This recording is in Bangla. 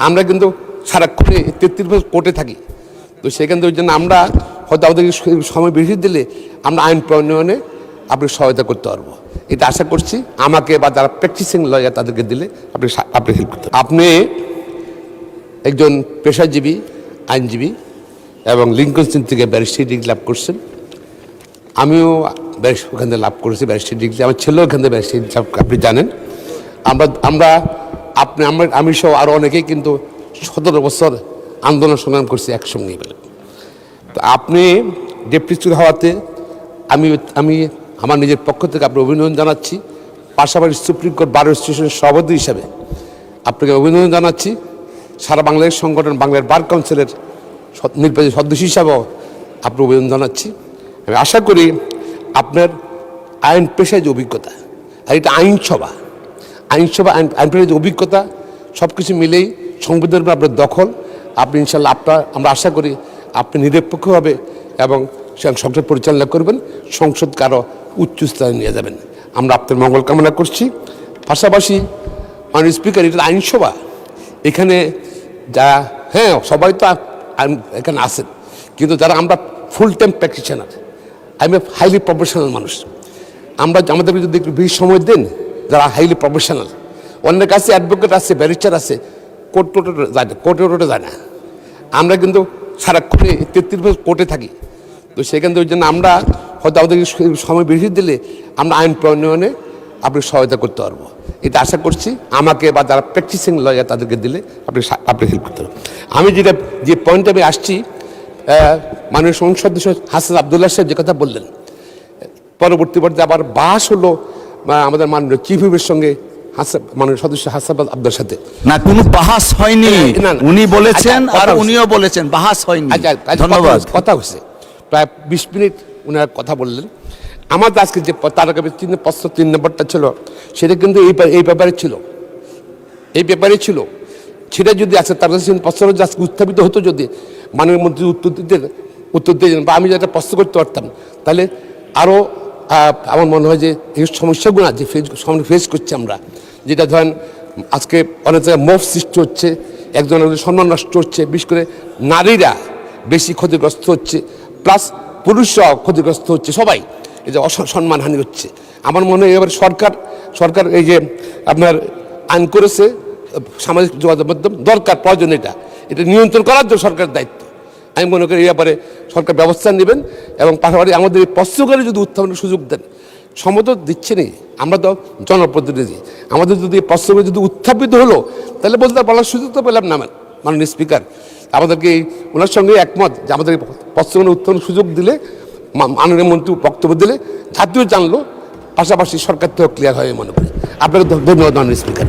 আমরা কিন্তু সারাক্ষণে 33 বছর কোর্টে থাকি, তো সেখান থেকে ওই জন্য আমরা হয়তো আমাদের সময় বেশি দিলে আমরা আইন প্রণয়নে আপনি সহায়তা করতে পারবো, এটা আশা করছি। আমাকে বা যারা প্র্যাকটিসিং লয়ার তাদেরকে দিলে আপনি হেল্প করতে। আপনি একজন পেশাজীবী আইনজীবী এবং লিঙ্কন থেকে ব্যারিস্টারি ডিগ্রি লাভ করছেন। আমিও ওখান থেকে লাভ করেছি ব্যারিস্টারি ডিগ্রি, আমার ছেলেও ওখান থেকে ব্যারিস্টারি আপনি জানেন। আমি সহ আরও অনেকেই কিন্তু 17 বছর আন্দোলন সংগ্রাম করছি একসঙ্গে। তো আপনি ডেপুটি হওয়াতে আমি আমার নিজের পক্ষ থেকে আপনার অভিনন্দন জানাচ্ছি। পাশাপাশি সুপ্রিম কোর্ট বার অ্যাসোসিয়েশনের সভাপতি হিসাবে আপনাকে অভিনন্দন জানাচ্ছি। সারা বাংলাদেশ সংগঠন বাংলার বার কাউন্সিলের নির্বাচিত সদস্য হিসাবেও আপনার অভিনন্দন জানাচ্ছি। আমি আশা করি আপনার আইন পেশায় যে অভিজ্ঞতা, আর এটা আইনসভা আইন পেশায় যে অভিজ্ঞতা, সব কিছু মিলেই সংবিধানের উপর আপনার দখল, আপনি ইনশাল্লাহ আমরা আশা করি আপনি নিরপেক্ষভাবে এবং সংসদ পরিচালনা করবেন, সংসদকে আরও উচ্চ স্তরে নিয়ে যাবেন। আমরা আপনার মঙ্গল কামনা করছি। পাশাপাশি মাননীয় স্পিকার, এটা আইনসভা, এখানে যারা সবাই তো এখানে আসেন, কিন্তু যারা আমরা ফুল টাইম প্র্যাকটিশনার, আমি হাইলি প্রফেশনাল মানুষ, আমাদেরকে যদি একটু বেশি সময় দেন, যারা হাইলি প্রফেশনাল, অন্যের কাছে অ্যাডভোকেট আছে, ব্যারিস্টার আছে, কোর্টে যায় না। আমরা কিন্তু সারাক্ষণে 33 বছর কোর্টে থাকি, তো সেখান থেকে ওই জন্য আমরা হয়তো আমাদের সময় বেশি দিলে আমরা আইন প্রণয়নে আপনি সহায়তা করতে পারবো, এটা আশা করছি। আমাকে বা যারা প্র্যাকটিসিং লয়ার তাদেরকে দিলে আপনি হেল্প করতে পারবেন। আমি যে পয়েন্টে আমি আসছি, মাননীয় সংসদ সদস্য হাসান আবদুল্লাহ সাহেব যে কথা বললেন, পরবর্তী পর্যায়ে আবার বাস হলো আমাদের মাননীয় চিফ হুইপের সঙ্গে মাননীয় সদস্য হাসান আবদুল্লার সাথে। না, কোনো বাহাস হয়নি, উনি বলেছেন আর উনিও বলেছেন, বাহাস হয়নি। ধন্যবাদ। কথা হয়েছে প্রায় 20 মিনিট উনার কথা বললেন। আমার আজকে যে তারকা প্রশ্ন 3 নম্বরটা ছিল, সেটা কিন্তু এই ব্যাপারে ছিল। সেটা যদি আছে তার কাছে প্রশ্ন আজকে উত্থাপিত হতো, যদি মাননীয় মন্ত্রী উত্তর দিতেন বা আমি যেটা প্রশ্ন করতে পারতাম, তাহলে আরও আমার মনে হয় যে এই সমস্যাগুলো যে ফেস করছি আমরা, যেটা ধরেন আজকে অনেক জায়গায় মোফ সৃষ্টি হচ্ছে, একজনের সম্মান নষ্ট হচ্ছে, বিশেষ করে নারীরা বেশি ক্ষতিগ্রস্ত হচ্ছে, প্লাস পুরুষরাও ক্ষতিগ্রস্ত হচ্ছে, সবাই এই যে সম্মানহানি হচ্ছে। আমার মনে হয় এবার সরকার এই যে আপনার আইন করেছে সামাজিক যোগাযোগ মাধ্যম, দরকার প্রয়োজন, এটা নিয়ন্ত্রণ করার জন্য সরকারের দায়িত্ব। আমি মনে করি এই ব্যাপারে সরকার ব্যবস্থা নেবেন, এবং পাশাপাশি আমাদের এই প্রশ্নকারী যদি উত্থাপনের সুযোগ দেন, সম্মত দিচ্ছে নি, আমরা তো জনপ্রতিনিধি, আমাদের যদি প্রশ্নকারী যদি উত্থাপিত হলো, তাহলে বলতে বলার সুযোগ তো পেলাম না মাননীয় স্পিকার। আমাদেরকে ওনার সঙ্গে একমত যে আমাদের প্রশ্নকারী উত্থাপনের সুযোগ দিলে, মাননীয় মন্ত্রী বক্তব্য দিলে জাতীয় জানলো, পাশাপাশি সরকার থেকেও ক্লিয়ার হয় মনে করি। আপনাকে ধন্যবাদ মাননীয় স্পিকার।